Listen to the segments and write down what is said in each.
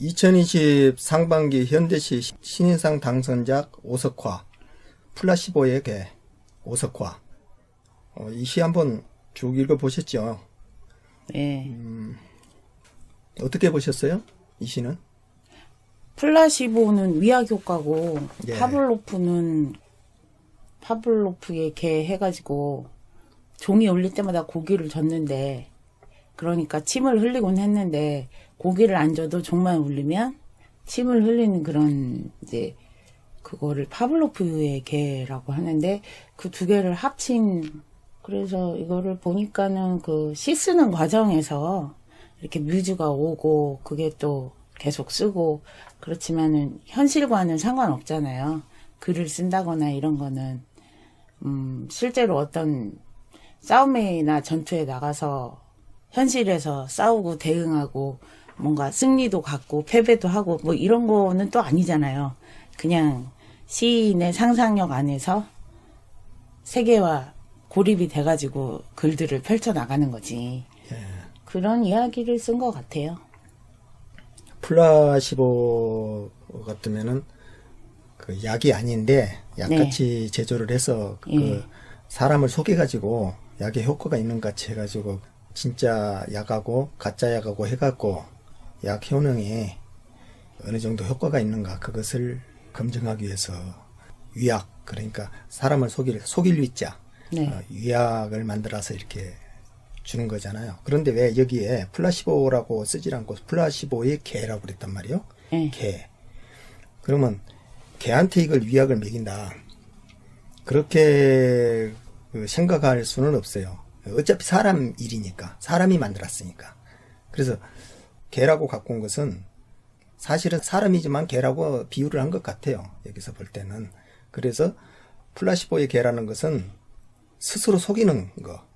2020 상반기 현대시 신인상 당선작 오석화, 플라시보의 개, 오석화. 이 시 한번 쭉 읽어보셨죠? 네. 어떻게 보셨어요? 이 시는? 플라시보는 위약 효과고, 예. 파블로프의 개 해가지고, 종이 울릴 때마다 고기를 줬는데, 그러니까 침을 흘리곤 했는데, 고기를 안 줘도 종만 울리면 침을 흘리는 그런, 이제, 그거를 파블로프의 개라고 하는데, 그 두 개를 합친, 그래서 이거를 보니까는 그 시 쓰는 과정에서 이렇게 뮤즈가 오고, 그게 또 계속 쓰고, 그렇지만은 현실과는 상관없잖아요. 글을 쓴다거나 이런 거는, 실제로 어떤 싸움이나 전투에 나가서 현실에서 싸우고 대응하고 뭔가 승리도 갖고 패배도 하고 뭐 이런 거는 또 아니잖아요. 그냥 시인의 상상력 안에서 세계와 고립이 돼가지고 글들을 펼쳐나가는 거지. 예. 그런 이야기를 쓴 것 같아요. 플라시보 같으면은 그 약이 아닌데 약같이 제조를 해서 그 사람을 속여가지고 약의 효과가 있는 것 같이 해가지고 진짜 약하고 가짜 약하고 해갖고 약 효능이 어느 정도 효과가 있는가 그것을 검증하기 위해서 위약, 그러니까 사람을 속일 위자, 위약을 만들어서 이렇게 주는 거잖아요. 그런데 왜 여기에 플라시보라고 쓰질 않고 플라시보의 개라고 그랬단 말이에요. 개. 그러면 개한테 이걸 위약을 먹인다. 그렇게 생각할 수는 없어요. 어차피 사람 일이니까. 사람이 만들었으니까. 그래서 개라고 갖고 온 것은 사실은 사람이지만 개라고 비유를 한 것 같아요. 여기서 볼 때는. 그래서 플라시보의 개라는 것은 스스로 속이는 거.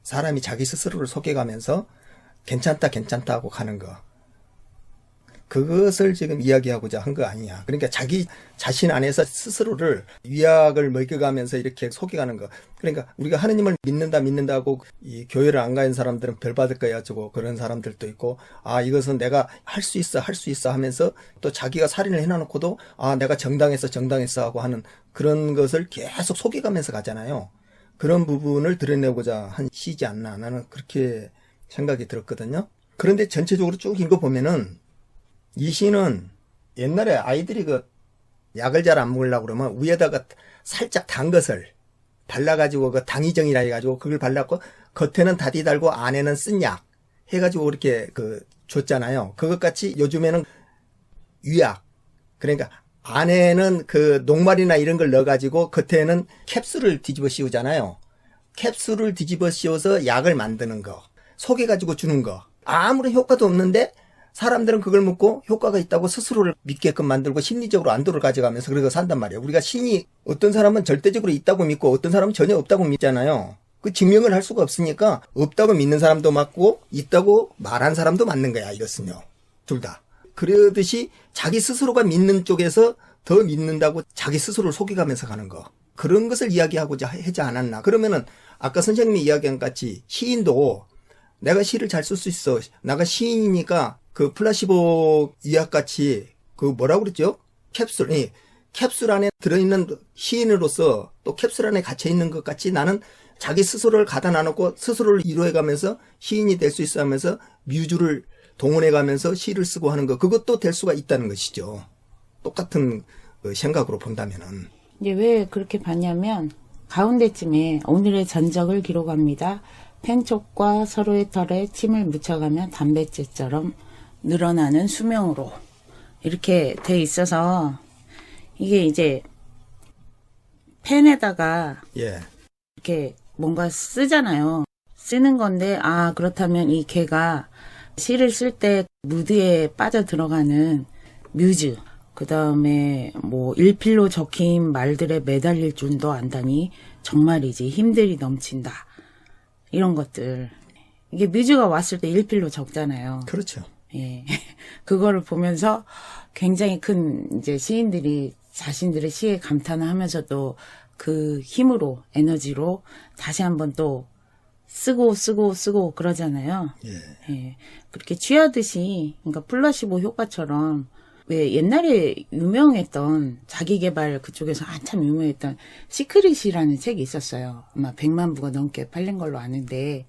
사람이 자기 스스로를 속여가면서 괜찮다 하고 가는 거. 그것을 지금 이야기하고자 한 거 아니냐. 그러니까 자기 자신 안에서 스스로를 위약을 먹여가면서 이렇게 속여가는 거. 그러니까 우리가 하느님을 믿는다고 이 교회를 안 가는 사람들은 벌 받을 거야 저거 그런 사람들도 있고, 아 이것은 내가 할 수 있어 하면서 또 자기가 살인을 해놔놓고도 아 내가 정당했어 하고 하는 그런 것을 계속 속여가면서 가잖아요. 그런 부분을 드러내고자 한 시지 않나, 나는 그렇게 생각이 들었거든요. 그런데 전체적으로 쭉 읽어보면은 이 시는 옛날에 아이들이 그 약을 잘 안 먹으려고 그러면 위에다가 살짝 단 것을 발라가지고 그 당이정이라 해가지고 그걸 발랐고 겉에는 다디 달고 안에는 쓴 약 해가지고 이렇게 그 줬잖아요. 그것 같이 요즘에는 위약, 그러니까 안에는 그 녹말이나 이런 걸 넣어가지고 겉에는 캡슐을 뒤집어 씌우잖아요. 캡슐을 뒤집어 씌워서 약을 만드는 거, 속여가지고 주는 거. 아무런 효과도 없는데 사람들은 그걸 먹고 효과가 있다고 스스로를 믿게끔 만들고 심리적으로 안도를 가져가면서 그러고 산단 말이에요. 우리가 신이 어떤 사람은 절대적으로 있다고 믿고 어떤 사람은 전혀 없다고 믿잖아요. 그 증명을 할 수가 없으니까 없다고 믿는 사람도 맞고 있다고 말한 사람도 맞는 거야, 이것은요. 둘 다. 그러듯이 자기 스스로가 믿는 쪽에서 더 믿는다고 자기 스스로를 속여가면서 가는 거. 그런 것을 이야기하고자 하지 않았나. 그러면은 아까 선생님이 이야기한 같이 시인도 내가 시를 잘 쓸 수 있어. 내가 시인이니까 그 플라시보 이약같이 그 뭐라고 그랬죠? 캡슐 안에 들어있는 시인으로서 또 캡슐 안에 갇혀있는 것 같이 나는 자기 스스로를 갖다 놔놓고 스스로를 이루어가면서 시인이 될 수 있어 하면서 뮤즈를 동원해가면서 시를 쓰고 하는 거, 그것도 될 수가 있다는 것이죠. 똑같은 생각으로 본다면은. 이제 왜 그렇게 봤냐면 가운데쯤에 오늘의 전적을 기록합니다. 펜촉과 서로의 털에 침을 묻혀가며 담뱃재처럼 늘어나는 수명으로 이렇게 돼 있어서 이게 이제 펜에다가 이렇게 뭔가 쓰잖아요. 쓰는 건데 그렇다면 이 개가 시를 쓸 때 무드에 빠져 들어가는 뮤즈, 그 다음에 뭐 일필로 적힌 말들에 매달릴 줄도 안다니 정말이지 힘들이 넘친다. 이런 것들. 이게 뮤즈가 왔을 때 일필로 적잖아요. 그렇죠. 예. 그거를 보면서 굉장히 큰 이제 시인들이 자신들의 시에 감탄을 하면서도 그 힘으로, 에너지로 다시 한번 또 쓰고 그러잖아요. 예. 예. 그렇게 취하듯이, 그러니까 플라시보 효과처럼, 왜 옛날에 유명했던, 자기계발 그쪽에서 한참 유명했던 시크릿이라는 책이 있었어요. 아마 100만 부가 넘게 팔린 걸로 아는데,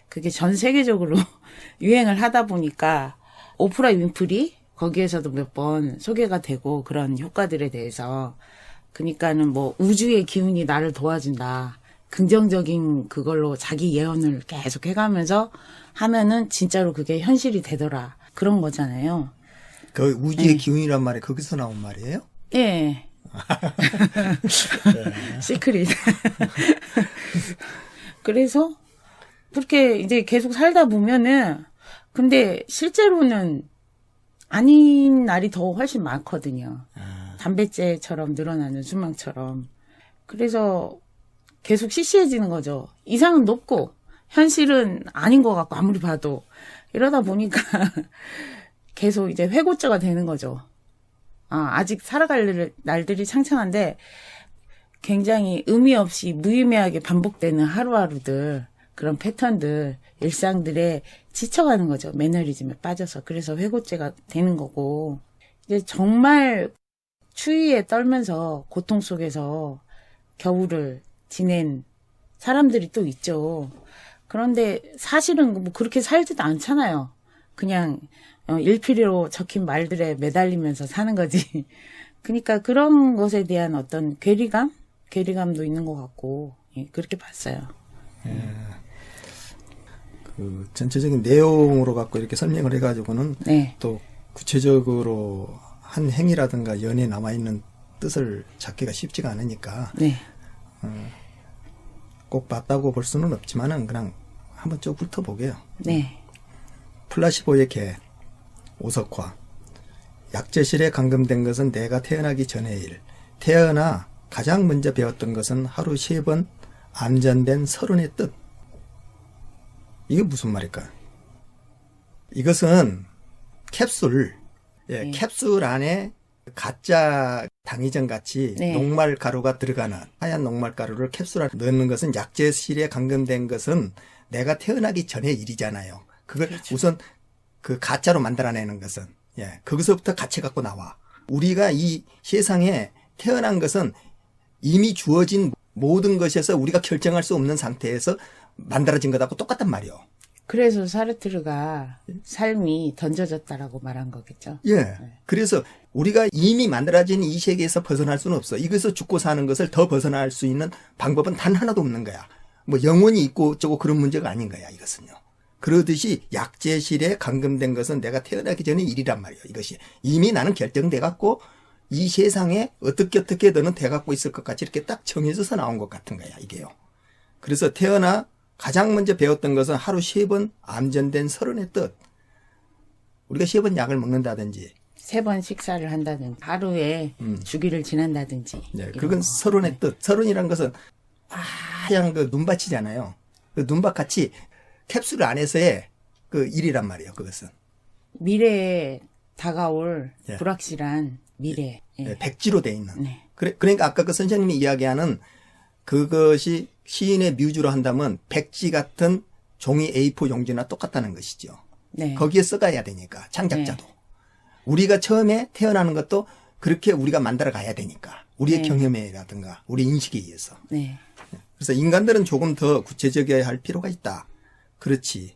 그게 전 세계적으로 유행을 하다 보니까, 오프라 윈프리? 거기에서도 몇 번 소개가 되고, 그런 효과들에 대해서. 그러니까는 뭐, 우주의 기운이 나를 도와준다. 긍정적인 그걸로 자기 예언을 계속 해가면서 하면은 진짜로 그게 현실이 되더라. 그런 거잖아요. 그 우주의 기운이란 말이 거기서 나온 말이에요? 예. 시크릿. 그래서 그렇게 이제 계속 살다 보면은 근데 실제로는 아닌 날이 더 훨씬 많거든요. 담뱃재처럼 늘어나는 수망처럼. 그래서 계속 시시해지는 거죠. 이상은 높고 현실은 아닌 것 같고 아무리 봐도 이러다 보니까 계속 이제 회고자가 되는 거죠. 아직 살아갈 날들이 창창한데 굉장히 의미 없이 무의미하게 반복되는 하루하루들 그런 패턴들 일상들에 지쳐가는 거죠. 매너리즘에 빠져서. 그래서 회고죄가 되는 거고 이제 정말 추위에 떨면서 고통 속에서 겨울을 지낸 사람들이 또 있죠. 그런데 사실은 뭐 그렇게 살지도 않잖아요. 그냥 일필이로 적힌 말들에 매달리면서 사는 거지. 그러니까 그런 것에 대한 어떤 괴리감도 있는 것 같고 그렇게 봤어요. 그 전체적인 내용으로 갖고 이렇게 설명을 해가지고는 네. 또 구체적으로 한 행위라든가 연에 남아있는 뜻을 찾기가 쉽지가 않으니까 네. 꼭 맞다고 볼 수는 없지만은 그냥 한번 쭉 훑어보게요. 네. 플라시보의 개, 오석화. 약재실에 감금된 것은 내가 태어나기 전의 일. 태어나 가장 먼저 배웠던 것은 하루 3번 암전된 30의 뜻. 이게 무슨 말일까요? 이것은 캡슐, 네. 캡슐 안에 가짜 당이전 같이 네. 녹말 가루가 들어가는 하얀 녹말 가루를 캡슐 안에 넣는 것은 약재실에 감금된 것은 내가 태어나기 전의 일이잖아요. 그걸 그렇죠. 우선 그 가짜로 만들어내는 것은 거기서부터 가치 갖고 나와. 우리가 이 세상에 태어난 것은 이미 주어진 모든 것에서 우리가 결정할 수 없는 상태에서 만들어진 것하고 똑같단 말이요. 그래서 사르트르가 삶이 던져졌다라고 말한 거겠죠. 그래서 우리가 이미 만들어진 이 세계에서 벗어날 수는 없어. 이것서 죽고 사는 것을 더 벗어날 수 있는 방법은 단 하나도 없는 거야. 뭐 영혼이 있고 어쩌고 그런 문제가 아닌 거야, 이것은요. 그러듯이 약재실에 감금된 것은 내가 태어나기 전의 일이란 말이에요. 이것이 이미 나는 결정돼 갖고 이 세상에 어떻게 너는 돼 갖고 있을 것 같이 이렇게 딱 정해져서 나온 것 같은 거야, 이게요. 그래서 태어나 가장 먼저 배웠던 것은 하루 3번 암전된 30의 뜻. 우리가 3번 약을 먹는다든지 3번 식사를 한다든지 하루에 주기를 지난다든지. 그건 30의 뜻. 30이란 것은 하얀 그 눈밭이잖아요. 그 눈밭같이 캡슐 안에서의 그 일이란 말이에요. 그것은 미래에 다가올 예. 불확실한 미래. 백지로 돼 있는. 네. 그러니까 아까 그 선생님이 이야기하는 그것이 시인의 뮤즈로 한다면 백지 같은 종이 A4 용지나 똑같다는 것이죠. 네. 거기에 써가야 되니까 창작자도. 우리가 처음에 태어나는 것도 그렇게 우리가 만들어 가야 되니까. 우리의 네. 경험이라든가 우리 인식에 의해서. 네. 그래서 인간들은 조금 더 구체적이어야 할 필요가 있다. 그렇지.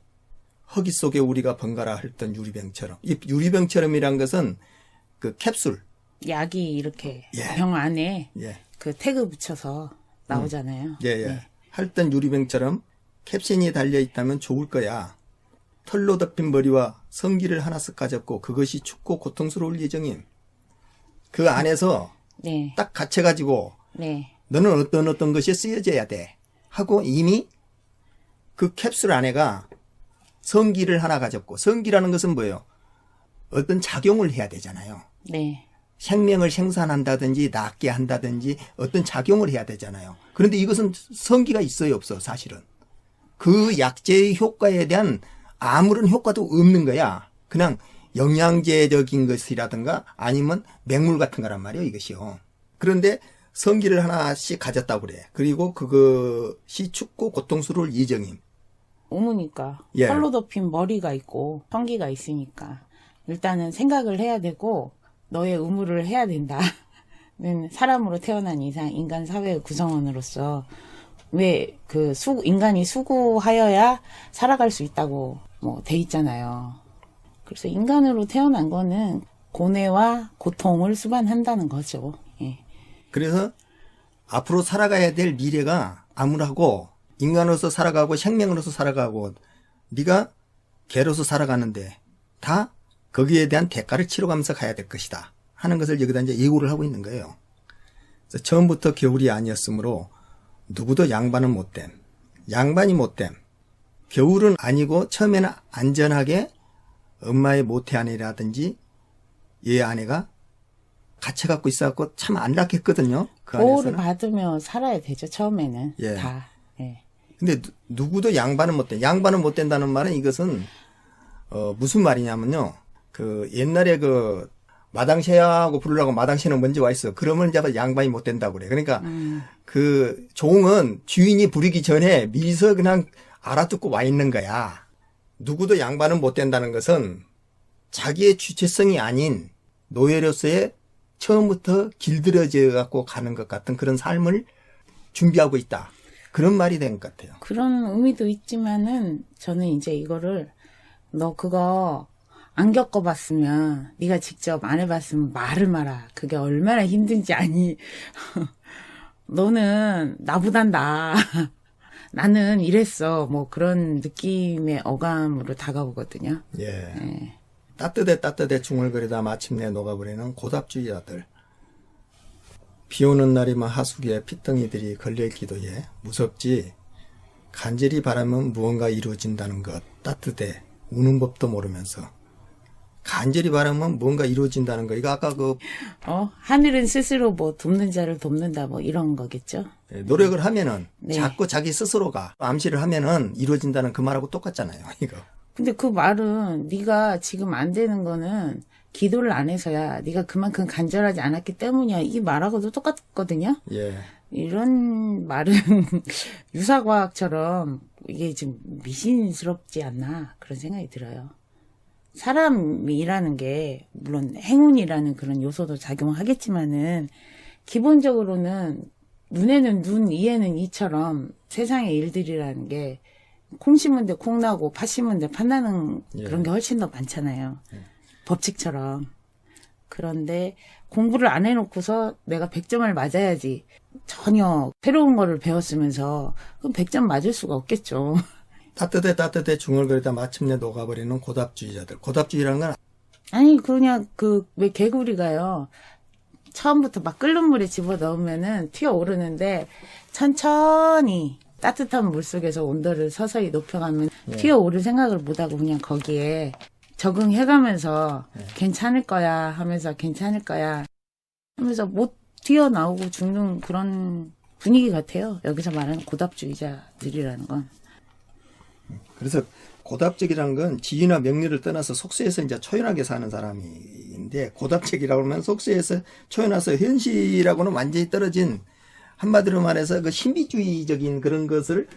허기 속에 우리가 번갈아 앓던 유리병처럼. 이 유리병처럼이란 것은 그 캡슐. 약이 이렇게 예. 병 안에 예. 그 태그 붙여서 나오잖아요. 예. 핥던 유리병처럼 캡신이 달려있다면 좋을 거야. 털로 덮인 머리와 성기를 하나씩 가졌고 그것이 춥고 고통스러울 예정임. 그 안에서 네. 딱 갇혀가지고 네. 너는 어떤 것이 쓰여져야 돼 하고 이미 그 캡슐 안에가 성기를 하나 가졌고 성기라는 것은 뭐예요? 어떤 작용을 해야 되잖아요. 네. 생명을 생산한다든지 낫게 한다든지 어떤 작용을 해야 되잖아요. 그런데 이것은 성기가 있어요 없어 사실은. 그 약재의 효과에 대한 아무런 효과도 없는 거야. 그냥 영양제적인 것이라든가 아니면 맹물 같은 거란 말이에요 이것이요. 그런데 성기를 하나씩 가졌다고 그래. 그리고 그것이 춥고 고통스러울 예정임. 오무니까 예. 털로 덮인 머리가 있고 성기가 있으니까 일단은 생각을 해야 되고 너의 의무를 해야 된다는 사람으로 태어난 이상 인간 사회의 구성원으로서 왜 그 인간이 수고하여야 살아갈 수 있다고 뭐 돼 있잖아요. 그래서 인간으로 태어난 거는 고뇌와 고통을 수반한다는 거죠. 예. 그래서 앞으로 살아가야 될 미래가 암울하고 인간으로서 살아가고 생명으로서 살아가고 네가 개로서 살아가는데 다 거기에 대한 대가를 치러가면서 가야 될 것이다 하는 것을 여기다 이제 예고를 하고 있는 거예요. 그래서 처음부터 겨울이 아니었으므로 누구도 양반은 못됨. 양반이 못됨. 겨울은 아니고 처음에는 안전하게 엄마의 모태 아내라든지 얘 아내가 갇혀갖고 있어갖고 참 안락했거든요. 그 보호를 안에서는. 받으며 살아야 되죠. 처음에는 예. 다. 예. 근데 누구도 양반은 못 돼. 양반은 못 된다는 말은 이것은 무슨 말이냐면요. 그 옛날에 그 마당새하고 부르라고 마당새는 먼저 와 있어. 그러면 이제 양반이 못 된다고 그래. 그러니까 그 종은 주인이 부리기 전에 미리서 그냥 알아듣고 와 있는 거야. 누구도 양반은 못 된다는 것은 자기의 주체성이 아닌 노예로서의 처음부터 길들여져 갖고 가는 것 같은 그런 삶을 준비하고 있다. 그런 말이 된 것 같아요. 그런 의미도 있지만은 저는 이제 이거를 너 그거 안 겪어봤으면 네가 직접 안 해봤으면 말을 마라. 그게 얼마나 힘든지 아니. 너는 나보단 나아. 나는 이랬어. 뭐 그런 느낌의 어감으로 다가오거든요. 예. 예. 따뜻해 중얼거리다 마침내 녹아버리는 고답주의자들. 비 오는 날이면 하수구에 핏덩이들이 걸려있기도 해. 무섭지. 간절히 바라면 무언가 이루어진다는 것. 따뜻해. 우는 법도 모르면서. 간절히 바라면 뭔가 이루어진다는 거. 이거 아까 그 하늘은 스스로 뭐 돕는 자를 돕는다 뭐 이런 거겠죠. 노력을 하면은 네. 자꾸 자기 스스로가 암시를 하면은 이루어진다는 그 말하고 똑같잖아요. 이거. 근데 그 말은 네가 지금 안 되는 거는 기도를 안 해서야. 네가 그만큼 간절하지 않았기 때문이야. 이 말하고도 똑같거든요. 예. 이런 말은 유사과학처럼 이게 좀 미신스럽지 않나 그런 생각이 들어요. 사람이라는 게 물론 행운이라는 그런 요소도 작용하겠지만은 기본적으로는 눈에는 눈, 이에는 이처럼 세상의 일들이라는 게 콩 심은 데 콩 나고 팥 심은 데 팥 나는 그런 게 훨씬 더 많잖아요. 법칙처럼. 그런데 공부를 안 해놓고서 내가 100점을 맞아야지 전혀 새로운 거를 배웠으면서 그럼 100점 맞을 수가 없겠죠. 따뜻해 중얼거리다 마침내 녹아버리는 고답주의자들. 고답주의라는 건 아니 그냥 왜 개구리가요. 처음부터 막 끓는 물에 집어 넣으면은 튀어오르는데 천천히 따뜻한 물속에서 온도를 서서히 높여가면 튀어오를 생각을 못하고 그냥 거기에 적응해가면서 괜찮을 거야 하면서 괜찮을 거야 하면서 못 튀어나오고 죽는 그런 분위기 같아요. 여기서 말하는 고답주의자들이라는 건. 그래서 고답적이라는 건 지위나 명리를 떠나서 속세에서 이제 초연하게 사는 사람인데 고답적이라고 하면 속세에서 초연해서 현실하고는 완전히 떨어진 한마디로 말해서 그 신비주의적인 그런 것을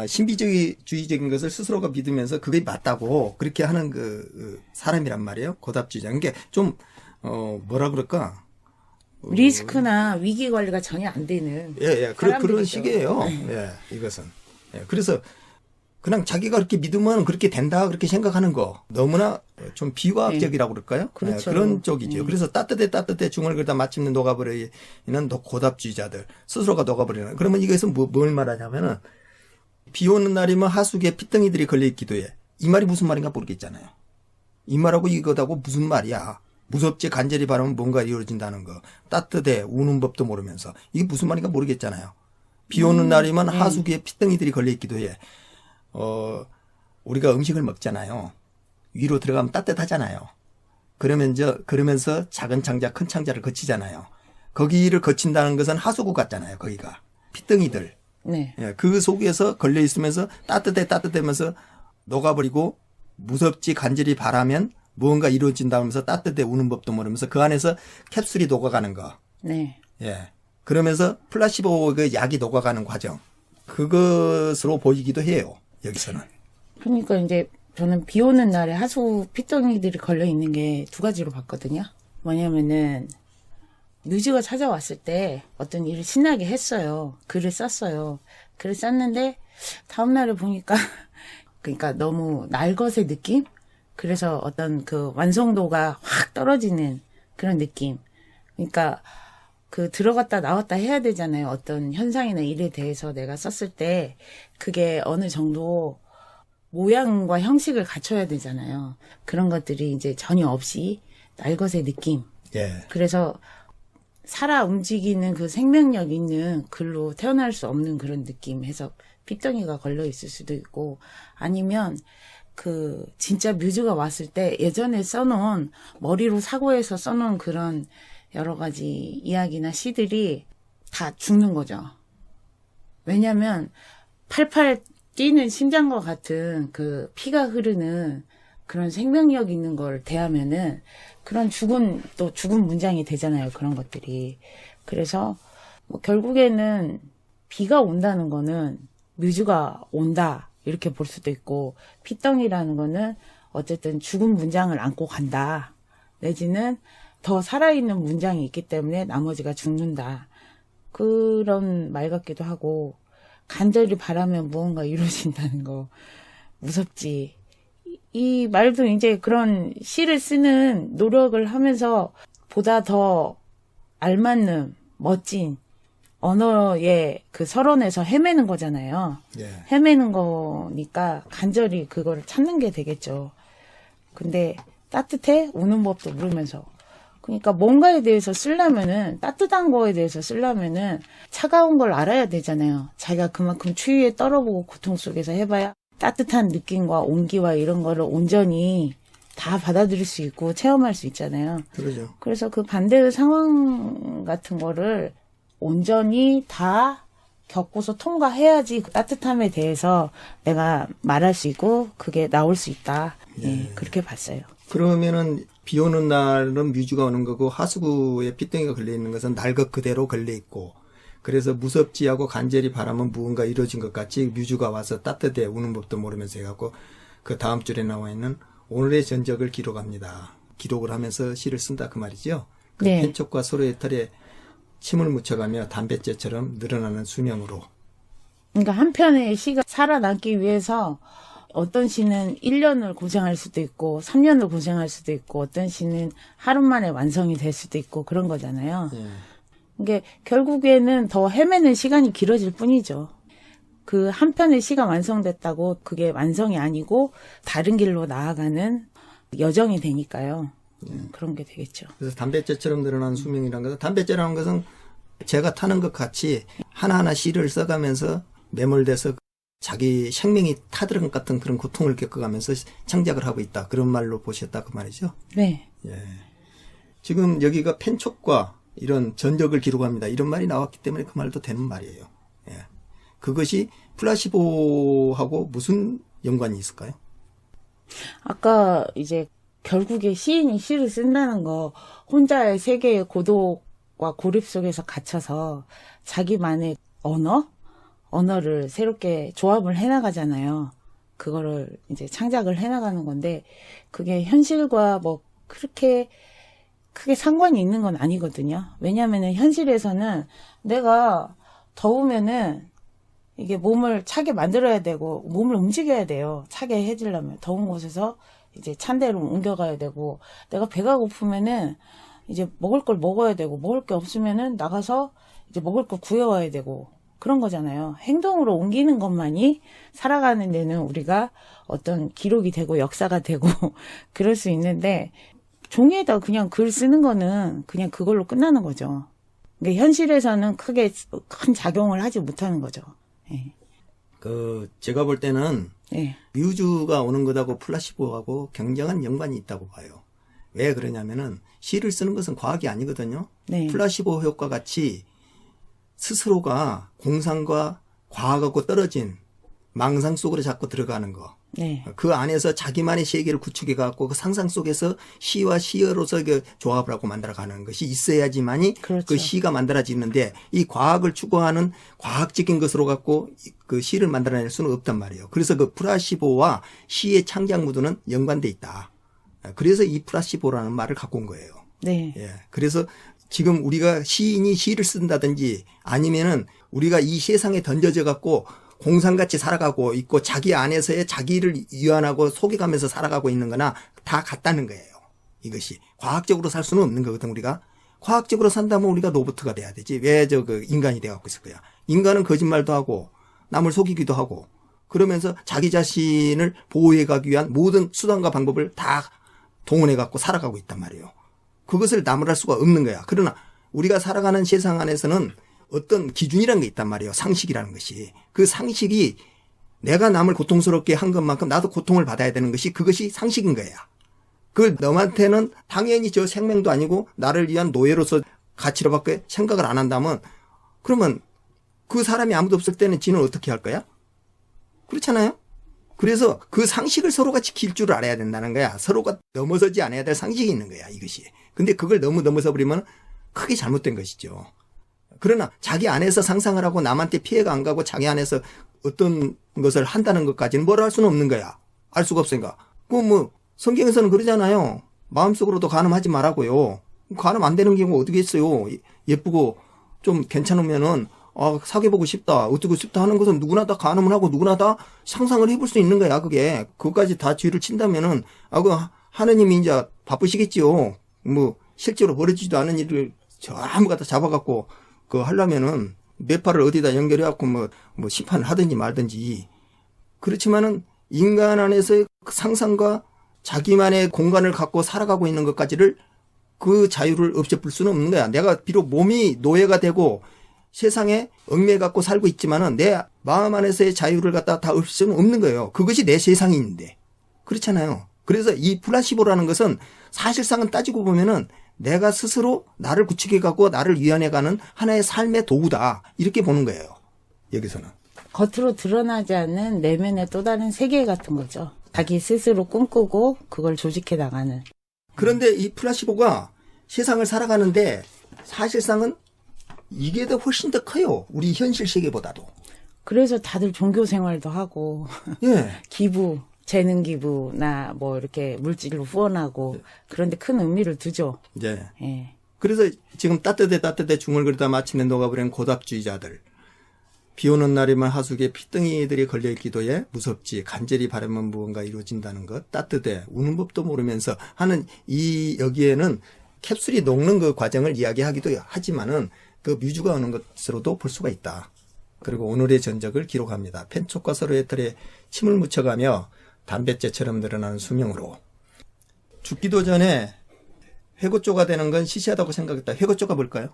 신비주의적인 것을 스스로가 믿으면서 그게 맞다고 그렇게 하는 그 사람이란 말이에요. 고답주의자. 그게 좀 뭐라 그럴까? 리스크나 위기 관리가 전혀 안 되는 그런 사람들이죠. 식이에요. 예, 이것은. 예, 그래서 그냥 자기가 그렇게 믿으면 그렇게 된다 그렇게 생각하는 거 너무나 좀 비과학적이라고 그럴까요? 그렇죠. 예, 그런 쪽이죠. 그래서 따뜻해 중얼거리다 마침내 녹아버리는 고답주의자들 스스로가 녹아버리는. 그러면 이것은 뭘 말하냐면은 비 오는 날이면 하수구에 핏덩이들이 걸려있기도 해. 이 말이 무슨 말인가 모르겠잖아요. 이 말하고 이거하고 무슨 말이야. 무섭지 간절히 바라면 뭔가 이루어진다는 거. 따뜻해 우는 법도 모르면서. 이게 무슨 말인가 모르겠잖아요. 비 오는 날이면 하수구에 핏덩이들이 걸려있기도 해. 우리가 음식을 먹잖아요. 위로 들어가면 따뜻하잖아요. 그러면서 작은 창자, 큰 창자를 거치잖아요. 거기를 거친다는 것은 하수구 같잖아요. 거기가. 핏덩이들. 네. 예, 그 속에서 걸려 있으면서 따뜻해면서 녹아버리고 무섭지 간절히 바라면 무언가 이루어진다면서 따뜻해 우는 법도 모르면서 그 안에서 캡슐이 녹아가는 거. 네. 예. 그러면서 플라시보 그 약이 녹아가는 과정. 그것으로 보이기도 해요. 여기서는. 그러니까 이제 저는 비 오는 날에 하수 핏덩이들이 걸려 있는 게 두 가지로 봤거든요. 뭐냐면은 뮤즈가 찾아왔을 때 어떤 일을 신나게 했어요. 글을 썼어요. 글을 썼는데 다음날에 보니까 그러니까 너무 날것의 느낌? 그래서 어떤 그 완성도가 확 떨어지는 그런 느낌. 그러니까 그 들어갔다 나왔다 해야 되잖아요. 어떤 현상이나 일에 대해서 내가 썼을 때 그게 어느 정도 모양과 형식을 갖춰야 되잖아요. 그런 것들이 이제 전혀 없이 날것의 느낌. 예. 그래서 살아 움직이는 그 생명력 있는 글로 태어날 수 없는 그런 느낌 해서 핏덩이가 걸려 있을 수도 있고, 아니면 그 진짜 뮤즈가 왔을 때 예전에 써놓은 머리로 사고해서 써놓은 그런 여러 가지 이야기나 시들이 다 죽는 거죠. 왜냐면 팔팔 뛰는 심장과 같은 그 피가 흐르는 그런 생명력 있는 걸 대하면은 그런 죽은 문장이 되잖아요. 그런 것들이. 그래서 뭐 결국에는 비가 온다는 거는 뮤즈가 온다 이렇게 볼 수도 있고, 핏덩이라는 거는 어쨌든 죽은 문장을 안고 간다, 내지는 더 살아있는 문장이 있기 때문에 나머지가 죽는다, 그런 말 같기도 하고, 간절히 바라면 무언가 이루어진다는 거 무섭지. 이 말도 이제 그런 시를 쓰는 노력을 하면서 보다 더 알맞는 멋진 언어의 그 설원에서 헤매는 거잖아요. 예. 헤매는 거니까 간절히 그거를 찾는 게 되겠죠. 근데 따뜻해? 우는 법도 모르면서. 그러니까 뭔가에 대해서 쓰려면은, 따뜻한 거에 대해서 쓰려면은 차가운 걸 알아야 되잖아요. 자기가 그만큼 추위에 떨어보고 고통 속에서 해봐야 따뜻한 느낌과 온기와 이런 거를 온전히 다 받아들일 수 있고 체험할 수 있잖아요. 그러죠. 그래서 그 반대의 상황 같은 거를 온전히 다 겪고서 통과해야지 그 따뜻함에 대해서 내가 말할 수 있고 그게 나올 수 있다. 예, 그렇게 봤어요. 그러면은 비 오는 날은 뮤즈가 오는 거고, 하수구에 핏덩이가 걸려 있는 것은 날 것 그대로 걸려 있고, 그래서 무섭지 하고 간절히 바라면 무언가 이루어진 것 같이 뮤즈가 와서 따뜻해 우는 법도 모르면서 해갖고, 그 다음 줄에 나와 있는 오늘의 전적을 기록합니다. 기록을 하면서 시를 쓴다 그 말이죠. 그 네. 펜촉과 서로의 털에 침을 묻혀가며 담뱃재처럼 늘어나는 수명으로. 그러니까 한편의 시가 살아남기 위해서 어떤 시는 1년을 고생할 수도 있고 3년을 고생할 수도 있고, 어떤 시는 하루 만에 완성이 될 수도 있고 그런 거잖아요. 예. 이게 결국에는 더 헤매는 시간이 길어질 뿐이죠. 그 한 편의 시가 완성됐다고 그게 완성이 아니고 다른 길로 나아가는 여정이 되니까요. 그런 게 되겠죠. 그래서 담뱃재처럼 늘어나는 수명이라는 것은, 담뱃재라는 것은 제가 타는 것 같이 하나하나 시를 써가면서 매몰돼서 자기 생명이 타들은 것 같은 그런 고통을 겪어가면서 창작을 하고 있다, 그런 말로 보셨다 그 말이죠. 네. 예. 지금 여기가 펜촉과 이런 전적을 기록합니다, 이런 말이 나왔기 때문에 그 말도 되는 말이에요. 예. 그것이 플라시보하고 무슨 연관이 있을까요? 아까 이제 결국에 시인이 시를 쓴다는 거, 혼자의 세계의 고독과 고립 속에서 갇혀서 자기만의 언어를 새롭게 조합을 해나가잖아요. 그거를 이제 창작을 해나가는 건데, 그게 현실과 뭐 그렇게 크게 상관이 있는 건 아니거든요. 왜냐면은 현실에서는 내가 더우면은 이게 몸을 차게 만들어야 되고, 몸을 움직여야 돼요. 차게 해주려면. 더운 곳에서 이제 찬 데로 옮겨가야 되고, 내가 배가 고프면은 이제 먹을 걸 먹어야 되고, 먹을 게 없으면은 나가서 이제 먹을 걸 구해와야 되고, 그런 거잖아요. 행동으로 옮기는 것만이 살아가는 데는 우리가 어떤 기록이 되고 역사가 되고 그럴 수 있는데, 종이에다 그냥 글 쓰는 거는 그냥 그걸로 끝나는 거죠. 그러니까 현실에서는 크게 큰 작용을 하지 못하는 거죠. 예. 제가 볼 때는 예. 뮤즈가 오는 것하고 플라시보하고 굉장한 연관이 있다고 봐요. 왜 그러냐면은 시를 쓰는 것은 과학이 아니거든요. 네. 플라시보 효과 같이 스스로가 공상과 과학하고 떨어진 망상 속으로 자꾸 들어가는 거, 네. 그 안에서 자기만의 세계를 구축해 갖고 그 상상 속에서 시와 시어로서 그 조합을 하고 만들어가는 것이 있어야지만이 그렇죠. 그 시가 만들어지는데 이 과학을 추구하는 과학적인 것으로 갖고 그 시를 만들어낼 수는 없단 말이에요. 그래서 그 플라시보와 시의 창작 무드는 연관돼 있다. 그래서 이 플라시보라는 말을 갖고 온 거예요. 네. 예. 그래서 지금 우리가 시인이 시를 쓴다든지 아니면은 우리가 이 세상에 던져져 갖고 공상같이 살아가고 있고 자기 안에서의 자기를 위안하고 속여가면서 살아가고 있는 거나 다 같다는 거예요. 이것이. 과학적으로 살 수는 없는 거거든, 우리가. 과학적으로 산다면 우리가 로봇가 돼야 되지. 왜 그 인간이 돼갖고 있을 거야. 인간은 거짓말도 하고 남을 속이기도 하고 그러면서 자기 자신을 보호해가기 위한 모든 수단과 방법을 다 동원해갖고 살아가고 있단 말이에요. 그것을 나무랄 수가 없는 거야. 그러나 우리가 살아가는 세상 안에서는 어떤 기준이라는 게 있단 말이에요. 상식이라는 것이. 그 상식이 내가 남을 고통스럽게 한 것만큼 나도 고통을 받아야 되는 것이 그것이 상식인 거야. 그 너한테는 당연히 저 생명도 아니고 나를 위한 노예로서 가치로밖에 생각을 안 한다면 그러면 그 사람이 아무도 없을 때는 지는 어떻게 할 거야? 그렇잖아요? 그래서 그 상식을 서로가 지킬 줄 알아야 된다는 거야. 서로가 넘어서지 않아야 될 상식이 있는 거야, 이것이. 근데 그걸 너무 넘어서 버리면 크게 잘못된 것이죠. 그러나 자기 안에서 상상을 하고 남한테 피해가 안 가고 자기 안에서 어떤 것을 한다는 것까지는 뭐라 할 수는 없는 거야. 알 수가 없으니까. 성경에서는 그러잖아요. 마음속으로도 간음하지 말라고요. 간음 안 되는 경우가 어떻게 있어요. 예쁘고 좀 괜찮으면은 사귀어보고 싶다, 어떻게 싶다 하는 것은 누구나 다 간음을 하고 누구나 다 상상을 해볼 수 있는 거야, 그게. 그것까지 다 뒤를 친다면은, 하느님이 이제 바쁘시겠지요. 실제로 벌어지지도 않은 일을 전부 갖다 잡아갖고, 하려면은, 뇌파를 어디다 연결해갖고, 심판을 하든지 말든지. 그렇지만은, 인간 안에서의 상상과 자기만의 공간을 갖고 살아가고 있는 것까지를 그 자유를 없애볼 수는 없는 거야. 내가 비록 몸이 노예가 되고, 세상에 얽매 갖고 살고 있지만은 내 마음 안에서의 자유를 갖다 다 없앨 수는 없는 거예요. 그것이 내 세상이 있는데. 그렇잖아요. 그래서 이 플라시보라는 것은 사실상은 따지고 보면은 내가 스스로 나를 구축해 갖고 나를 위안해 가는 하나의 삶의 도구다. 이렇게 보는 거예요. 여기서는. 겉으로 드러나지 않는 내면의 또 다른 세계 같은 거죠. 자기 스스로 꿈꾸고 그걸 조직해 나가는. 그런데 이 플라시보가 세상을 살아가는데 사실상은 이게 더 훨씬 더 커요. 우리 현실 세계보다도. 그래서 다들 종교 생활도 하고 예. 기부, 재능 기부나 이렇게 물질로 후원하고 그런데 큰 의미를 두죠. 예. 예. 그래서 지금 따뜻해 중얼거리다 마침내 녹아버린 고답주의자들. 비 오는 날이면 하수구에 피덩이들이 걸려있기도에 무섭지 간절히 바라면 무언가 이루어진다는 것. 따뜻해 우는 법도 모르면서 하는 여기에는 캡슐이 녹는 그 과정을 이야기하기도 하지만은 그 뮤즈가 오는 것으로도 볼 수가 있다. 그리고 오늘의 전적을 기록합니다. 펜촉과 서로의 털에 침을 묻혀가며 담뱃재처럼 늘어나는 수명으로. 죽기도 전에 회고조가 되는 건 시시하다고 생각했다. 회고조가 뭘까요?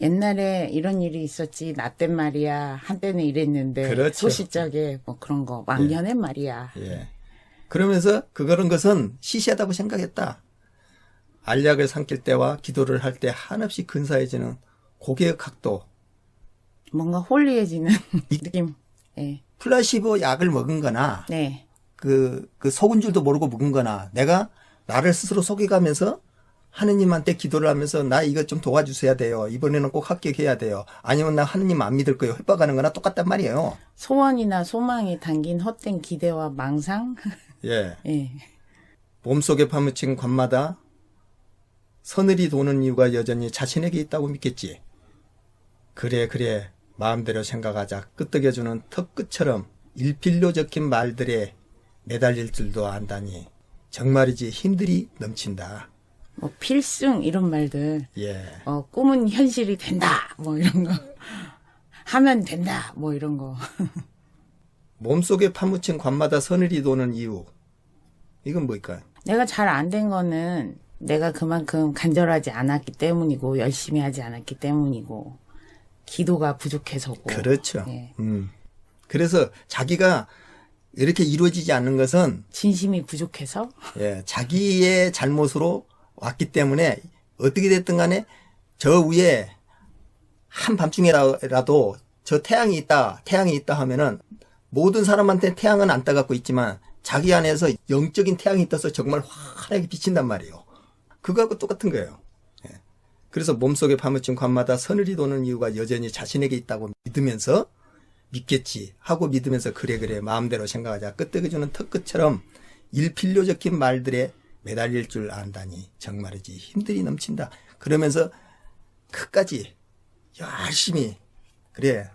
옛날에 이런 일이 있었지. 나 땐 말이야. 한때는 이랬는데. 그렇죠. 소시적에 그런 거. 왕년엔 말이야. 예. 그러면서 그런 것은 시시하다고 생각했다. 알약을 삼킬 때와 기도를 할 때 한없이 근사해지는 고개의 각도. 뭔가 홀리해지는 느낌. 네. 플라시보 약을 먹은 거나, 네. 그 속은 줄도 모르고 먹은 거나, 내가 나를 스스로 속여가면서 하느님한테 기도를 하면서 나 이거 좀 도와주셔야 돼요. 이번에는 꼭 합격해야 돼요. 아니면 나 하느님 안 믿을 거예요. 협박하는 거나 똑같단 말이에요. 소원이나 소망이 담긴 헛된 기대와 망상. 예. 예. 몸속에 파묻힌 관마다 서늘이 도는 이유가 여전히 자신에게 있다고 믿겠지. 그래 마음대로 생각하자. 끄떡여주는 턱끝처럼 일필로 적힌 말들에 매달릴 줄도 안다니 정말이지 힘들이 넘친다. 필승 이런 말들. 예. 꿈은 현실이 된다. 이런 거. 하면 된다. 이런 거. 몸속에 파묻힌 관마다 서늘이 도는 이유. 이건 뭘까요? 내가 잘 안 된 거는 내가 그만큼 간절하지 않았기 때문이고 열심히 하지 않았기 때문이고 기도가 부족해서고. 그렇죠. 예. 그래서 자기가 이렇게 이루어지지 않는 것은 진심이 부족해서. 예, 자기의 잘못으로 왔기 때문에 어떻게 됐든 간에 저 위에 한밤중에라도 저 태양이 있다 하면은 모든 사람한테 태양은 안 따갑고 있지만 자기 안에서 영적인 태양이 떠서 정말 환하게 비친단 말이에요. 그거하고 똑같은 거예요. 예. 그래서 몸속에 파묻힌 관마다 서늘이 도는 이유가 여전히 자신에게 있다고 믿으면서 믿겠지 하고 믿으면서 그래 마음대로 생각하자. 끄떡여주는 턱끝처럼 일필요적인 말들에 매달릴 줄 안다니 정말이지 힘들이 넘친다. 그러면서 끝까지 열심히 그래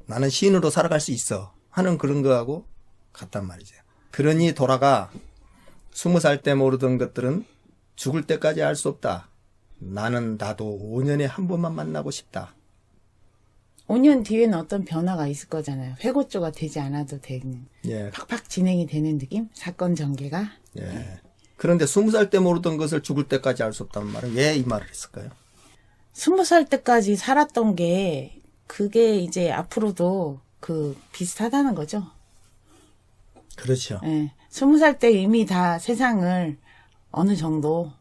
나는 시인으로 살아갈 수 있어 하는 그런 거하고 같단 말이죠. 그러니 돌아가 20살 때 모르던 것들은 죽을 때까지 알 수 없다. 나는 나도 5년에 한 번만 만나고 싶다. 5년 뒤에는 어떤 변화가 있을 거잖아요. 회고조가 되지 않아도 되는. 예. 팍팍 진행이 되는 느낌? 사건 전개가. 예. 그런데 20살 때 모르던 것을 죽을 때까지 알 수 없다는 말은 왜 이 말을 했을까요? 20살 때까지 살았던 게 그게 이제 앞으로도 비슷하다는 거죠. 그렇죠. 예. 20살 때 이미 다 세상을 어느 정도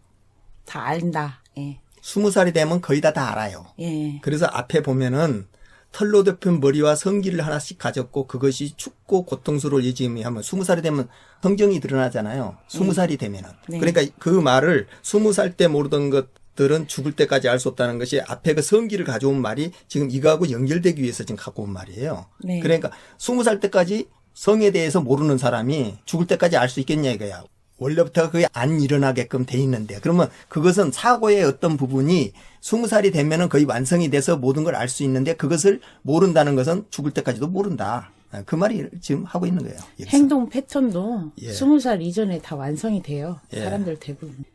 다 안다. 예. 20살이 되면 거의 다 알아요. 예. 그래서 앞에 보면은 털로 덮인 머리와 성기를 하나씩 가졌고 그것이 춥고 고통스러울 예짐이 하면 20살이 되면 성정이 드러나잖아요. 20살이 되면은. 네. 그러니까 그 말을 20살 때 모르던 것들은 죽을 때까지 알 수 없다는 것이 앞에 그 성기를 가져온 말이 지금 이거하고 연결되기 위해서 지금 갖고 온 말이에요. 네. 그러니까 20살 때까지 성에 대해서 모르는 사람이 죽을 때까지 알 수 있겠냐 이거야. 원래부터 그게 안 일어나게끔 돼 있는데 그러면 그것은 사고의 어떤 부분이 20살이 되면은 거의 완성이 돼서 모든 걸 알 수 있는데 그것을 모른다는 것은 죽을 때까지도 모른다. 그 말이 지금 하고 있는 거예요. 여기서. 행동 패턴도 예. 20살 이전에 다 완성이 돼요. 예. 사람들 대부분.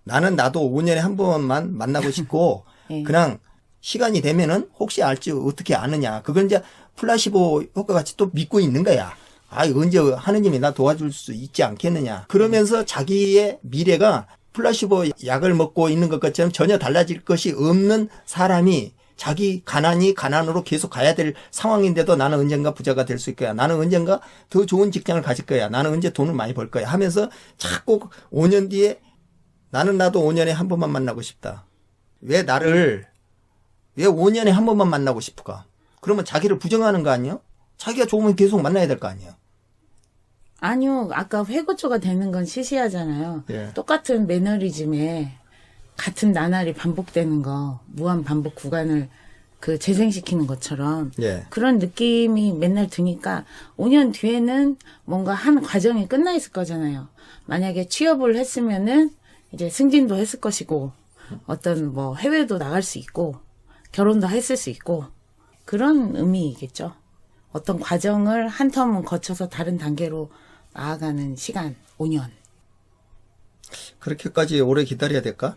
나는 나도 5년에 한 번만 만나고 싶고 예. 그냥 시간이 되면은 혹시 알지 어떻게 아느냐. 그건 이제 플라시보 효과 같이 또 믿고 있는 거야. 언제 하느님이 나 도와줄 수 있지 않겠느냐. 그러면서 자기의 미래가 플라시보 약을 먹고 있는 것 것처럼 전혀 달라질 것이 없는 사람이 자기 가난이 가난으로 계속 가야 될 상황인데도 나는 언젠가 부자가 될 수 있을 거야. 나는 언젠가 더 좋은 직장을 가질 거야. 나는 언제 돈을 많이 벌 거야. 하면서 자꾸 5년 뒤에 나는 나도 5년에 한 번만 만나고 싶다. 왜 5년에 한 번만 만나고 싶을까? 그러면 자기를 부정하는 거 아니에요? 자기가 좋으면 계속 만나야 될 거 아니에요? 아니요. 아까 회고조가 되는 건 시시하잖아요. 예. 똑같은 매너리즘에 같은 나날이 반복되는 거, 무한 반복 구간을 재생시키는 것처럼 예. 그런 느낌이 맨날 드니까 5년 뒤에는 뭔가 한 과정이 끝나 있을 거잖아요. 만약에 취업을 했으면은 이제 승진도 했을 것이고 어떤 뭐 해외도 나갈 수 있고 결혼도 했을 수 있고 그런 의미이겠죠. 어떤 과정을 한 텀은 거쳐서 다른 단계로 나아가는 시간 5년. 그렇게까지 오래 기다려야 될까?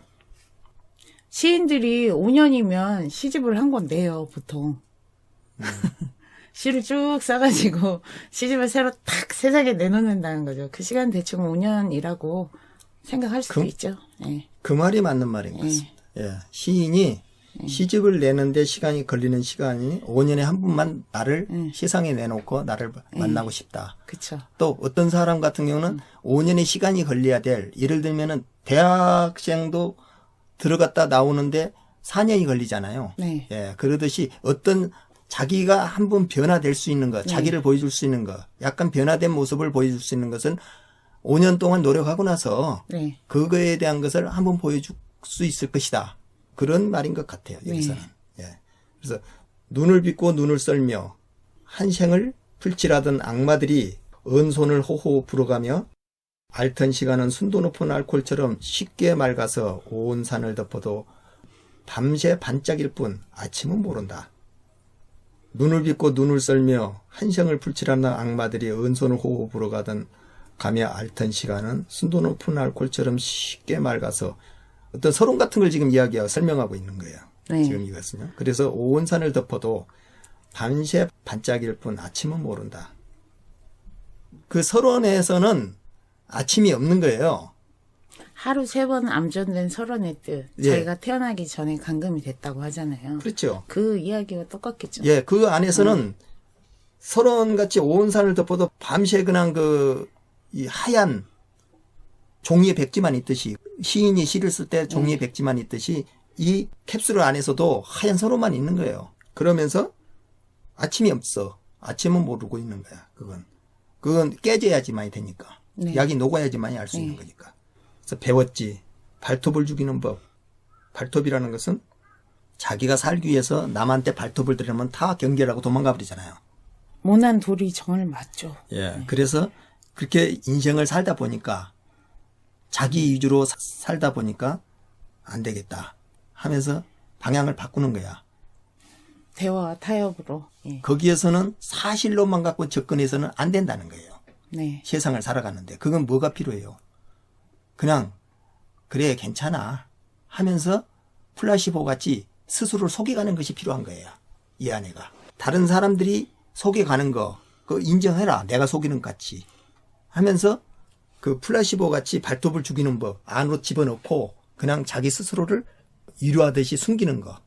시인들이 5년이면 시집을 한 건데요, 보통. 시를 쭉 써가지고 시집을 새로 탁 세상에 내놓는다는 거죠. 그 시간 대충 5년이라고 생각할 수도 있죠. 예. 그 말이 맞는 말인 것 같습니다. 예. 시인이 시집을 내는데 시간이 걸리는 시간이 5년에 한 번만 나를 세상에 내놓고 나를 만나고 싶다. 그쵸. 또 어떤 사람 같은 경우는 5년의 시간이 걸려야 될, 예를 들면은 대학생도 들어갔다 나오는데 4년이 걸리잖아요. 네. 예, 그러듯이 어떤 자기가 한번 변화될 수 있는 것, 자기를 보여줄 수 있는 것, 약간 변화된 모습을 보여줄 수 있는 것은 5년 동안 노력하고 나서 네. 그거에 대한 것을 한번 보여줄 수 있을 것이다. 그런 말인 것 같아요. 여기서는. 예. 그래서 눈을 빗고 눈을 썰며 한생을 풀칠하던 악마들이 은손을 호호 불어가며 앓던 시간은 순도 높은 알코올처럼 쉽게 맑아서 온 산을 덮어도 밤새 반짝일 뿐 아침은 모른다. 눈을 빗고 눈을 썰며 한생을 풀칠하는 악마들이 은손을 호호 불어가던 가며 앓던 시간은 순도 높은 알코올처럼 쉽게 맑아서 어떤 서론 같은 걸 지금 이야기하고 설명하고 있는 거예요. 네. 지금 이것은요. 그래서 온 산을 덮어도 밤새 반짝일 뿐 아침은 모른다. 그 서론에서는 아침이 없는 거예요. 하루 3번 암전된 설원의 뜻. 예. 자기가 태어나기 전에 감금이 됐다고 하잖아요. 그렇죠. 그 이야기가 똑같겠죠. 예, 그 안에서는 서론같이 온 산을 덮어도 밤새 그냥 이 하얀 종이의 백지만 있듯이, 시인이 시를 쓸 때 종이의 백지만 있듯이 이 캡슐 안에서도 하얀 서론만 있는 거예요. 그러면서 아침이 없어. 아침은 모르고 있는 거야. 그건 깨져야지만이 되니까. 네. 약이 녹아야지만이 알 수 있는 거니까. 그래서 배웠지. 발톱을 죽이는 법. 발톱이라는 것은 자기가 살기 위해서 남한테 발톱을 들이면 다 경계라고 도망가 버리잖아요. 모난 돌이 정을 맞죠. 예. 그래서 그렇게 인생을 살다 보니까 자기 위주로 살다 보니까 안 되겠다 하면서 방향을 바꾸는 거야. 대화와 타협으로. 예. 거기에서는 사실로만 갖고 접근해서는 안 된다는 거예요. 네. 세상을 살아가는데. 그건 뭐가 필요해요? 그냥 그래 괜찮아 하면서 플라시보 같이 스스로를 속여가는 것이 필요한 거예요. 이 아내가. 다른 사람들이 속여가는 거 그거 인정해라. 내가 속이는 것 같이 하면서 그 플라시보 같이 발톱을 죽이는 법 안으로 집어넣고 그냥 자기 스스로를 위로하듯이 숨기는 거.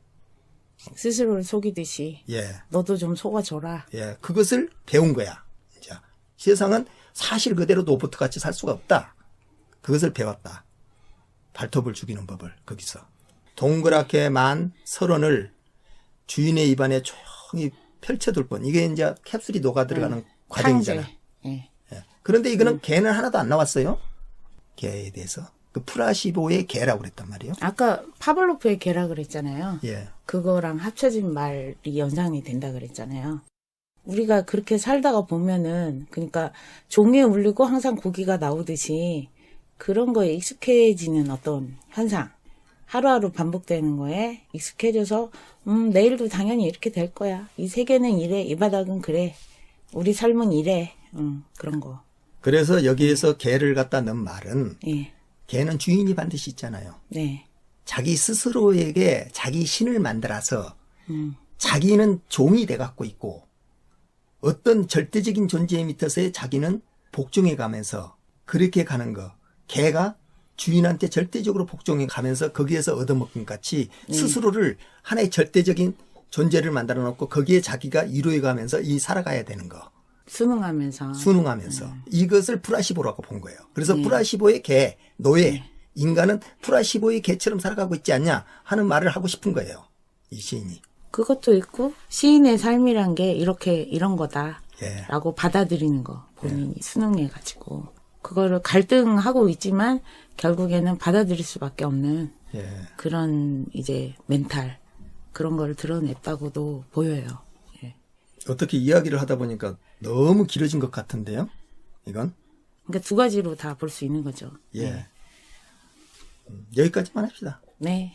스스로를 속이듯이 예. 너도 좀 속아줘라. 예. 그것을 배운 거야. 자, 세상은 사실 그대로 로봇 같이 살 수가 없다. 그것을 배웠다. 발톱을 죽이는 법을 거기서. 동그랗게 만 설원을 주인의 입안에 조용히 펼쳐둘 뿐. 이게 이제 캡슐이 녹아 들어가는 과정이잖아. 황제. 예. 예. 그런데 이거는 개는 하나도 안 나왔어요. 개에 대해서. 그 플라시보의 개라고 그랬단 말이에요. 아까 파블로프의 개라 그랬잖아요. 예. 그거랑 합쳐진 말이 연상이 된다 그랬잖아요. 우리가 그렇게 살다가 보면은 그러니까 종이 울리고 항상 고기가 나오듯이 그런 거에 익숙해지는 어떤 현상. 하루하루 반복되는 거에 익숙해져서 내일도 당연히 이렇게 될 거야. 이 세계는 이래. 이 바닥은 그래. 우리 삶은 이래. 그런 거. 그래서 여기에서 개를 갖다 넣은 말은 예. 개는 주인이 반드시 있잖아요. 네. 자기 스스로에게 자기 신을 만들어서 음. 자기는 종이 돼 갖고 있고 어떤 절대적인 존재 밑에서의 자기는 복종해 가면서 그렇게 가는 거. 개가 주인한테 절대적으로 복종해 가면서 거기에서 얻어먹은 같이 스스로를 하나의 절대적인 존재를 만들어 놓고 거기에 자기가 이루어 가면서 살아가야 되는 거. 순응하면서. 순응하면서. 이것을 플라시보라고 본 거예요. 그래서 플라시보의 개, 노예, 인간은 플라시보의 개처럼 살아가고 있지 않냐 하는 말을 하고 싶은 거예요. 이 시인이. 그것도 있고 시인의 삶이란 게 이런 거다. 예. 라고 받아들이는 거. 본인이 순응해가지고. 그거를 갈등하고 있지만 결국에는 받아들일 수밖에 없는 예. 그런 이제 멘탈 그런 거를 드러냈다고도 보여요. 예. 어떻게 이야기를 하다 보니까 너무 길어진 것 같은데요. 이건. 그러니까 두 가지로 다 볼 수 있는 거죠. 예. 여기까지만 합시다. 네.